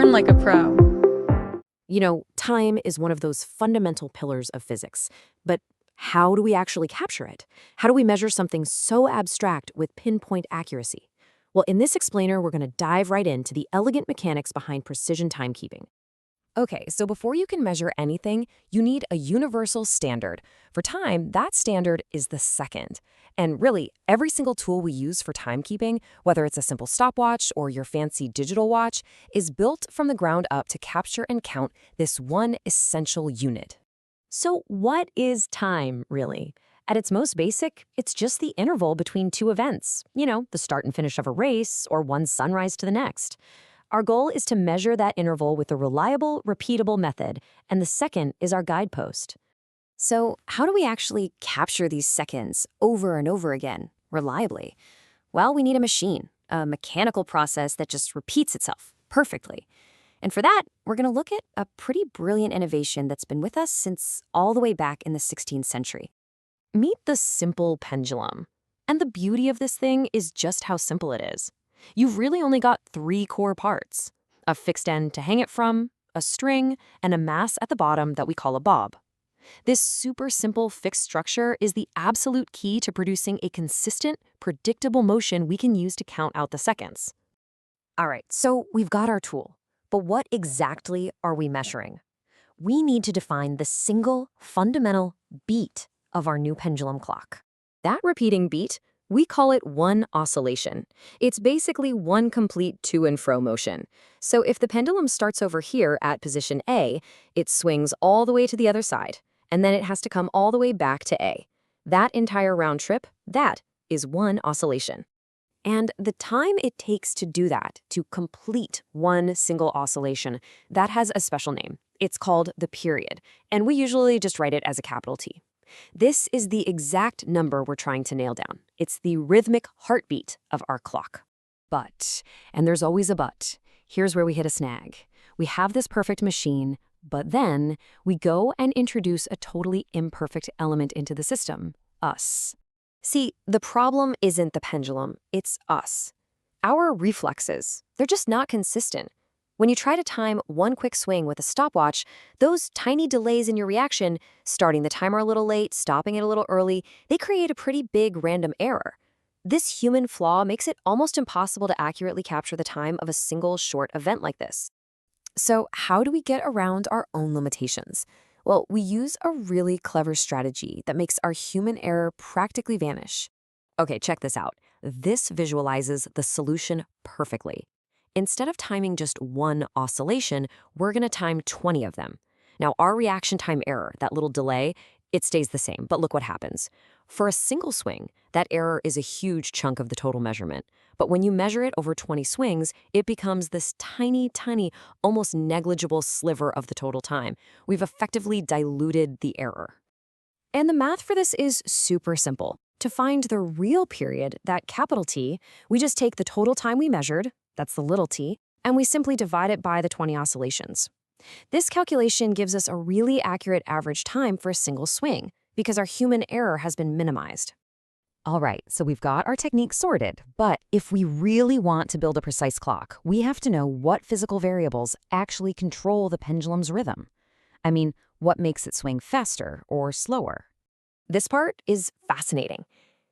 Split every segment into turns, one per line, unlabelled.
learn like a pro.
Time is one of those fundamental pillars of physics. But how do we actually capture it? How do we measure something so abstract with pinpoint accuracy? Well, in this explainer, we're going to dive right into the elegant mechanics behind precision timekeeping. Okay, so before you can measure anything, you need a universal standard. For time, that standard is the second. And really, every single tool we use for timekeeping, whether it's a simple stopwatch or your fancy digital watch, is built from the ground up to capture and count this one essential unit. So what is time, really? At its most basic, it's just the interval between two events. The start and finish of a race or one sunrise to the next. Our goal is to measure that interval with a reliable, repeatable method, and the second is our guidepost. So how do we actually capture these seconds over and over again, reliably? Well, we need a machine, a mechanical process that just repeats itself perfectly. And for that, we're going to look at a pretty brilliant innovation that's been with us since all the way back in the 16th century. Meet the simple pendulum. And the beauty of this thing is just how simple it is. You've really only got three core parts: a fixed end to hang it from, a string, and a mass at the bottom that we call a bob. This super simple fixed structure is the absolute key to producing a consistent, predictable motion we can use to count out the seconds. All right, so we've got our tool. But what exactly are we measuring? We need to define the single, fundamental beat of our new pendulum clock. That repeating beat, we call it one oscillation. It's basically one complete to and fro motion. So if the pendulum starts over here at position A, it swings all the way to the other side, and then it has to come all the way back to A. That entire round trip, that is one oscillation. And the time it takes to do that, to complete one single oscillation, that has a special name. It's called the period, and we usually just write it as a capital T. This is the exact number we're trying to nail down. It's the rhythmic heartbeat of our clock. But, and there's always a but, here's where we hit a snag. We have this perfect machine, but then we go and introduce a totally imperfect element into the system: us. See, the problem isn't the pendulum, it's us. Our reflexes, they're just not consistent. When you try to time one quick swing with a stopwatch, those tiny delays in your reaction, starting the timer a little late, stopping it a little early, they create a pretty big random error. This human flaw makes it almost impossible to accurately capture the time of a single short event like this. So how do we get around our own limitations? Well, we use a really clever strategy that makes our human error practically vanish. Okay, check this out. This visualizes the solution perfectly. Instead of timing just one oscillation, we're going to time 20 of them. Now, our reaction time error, that little delay, it stays the same, but look what happens. For a single swing, that error is a huge chunk of the total measurement. But when you measure it over 20 swings, it becomes this tiny, almost negligible sliver of the total time. We've effectively diluted the error. And the math for this is super simple. To find the real period, that capital T, we just take the total time we measured, that's the little t, and we simply divide it by the 20 oscillations. This calculation gives us a really accurate average time for a single swing, because our human error has been minimized. All right, so we've got our technique sorted, but if we really want to build a precise clock, we have to know what physical variables actually control the pendulum's rhythm. I mean, what makes it swing faster or slower? This part is fascinating.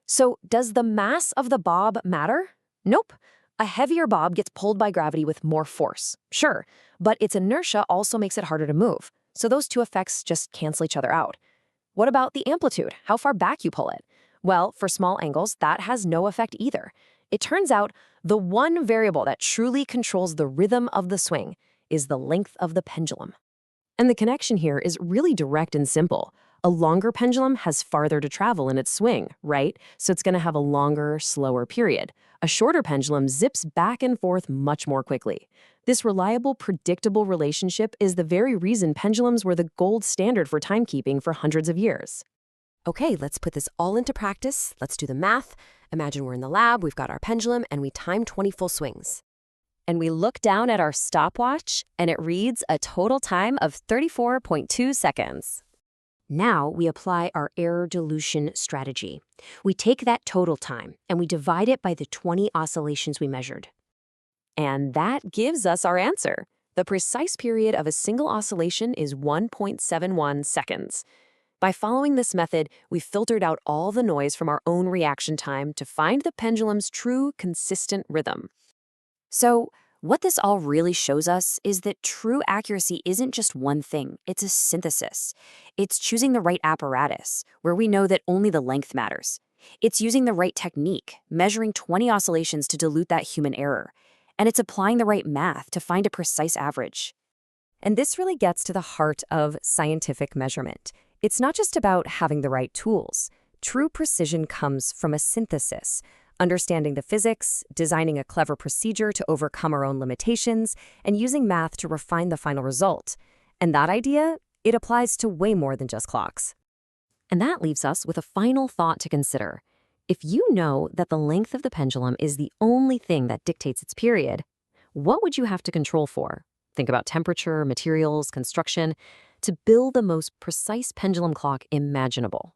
So, does the mass of the bob matter? Nope. A heavier bob gets pulled by gravity with more force, sure, but its inertia also makes it harder to move, so those two effects just cancel each other out. What about the amplitude, how far back you pull it? Well, for small angles, that has no effect either. It turns out the one variable that truly controls the rhythm of the swing is the length of the pendulum. And the connection here is really direct and simple. A longer pendulum has farther to travel in its swing, right? So it's going to have a longer, slower period. A shorter pendulum zips back and forth much more quickly. This reliable, predictable relationship is the very reason pendulums were the gold standard for timekeeping for hundreds of years. Okay, let's put this all into practice. Let's do the math. Imagine we're in the lab, we've got our pendulum, and we time 20 full swings. And we look down at our stopwatch, and it reads a total time of 34.2 seconds. Now we apply our error dilution strategy. We take that total time and we divide it by the 20 oscillations we measured. And that gives us our answer. The precise period of a single oscillation is 1.71 seconds. By following this method, we filtered out all the noise from our own reaction time to find the pendulum's true, consistent rhythm. So, what this all really shows us is that true accuracy isn't just one thing, it's a synthesis. It's choosing the right apparatus, where we know that only the length matters. It's using the right technique, measuring 20 oscillations to dilute that human error. And it's applying the right math to find a precise average. And this really gets to the heart of scientific measurement. It's not just about having the right tools. True precision comes from a synthesis, understanding the physics, designing a clever procedure to overcome our own limitations, and using math to refine the final result. And that idea, it applies to way more than just clocks. And that leaves us with a final thought to consider. If you know that the length of the pendulum is the only thing that dictates its period, what would you have to control for? Think about temperature, materials, construction, to build the most precise pendulum clock imaginable.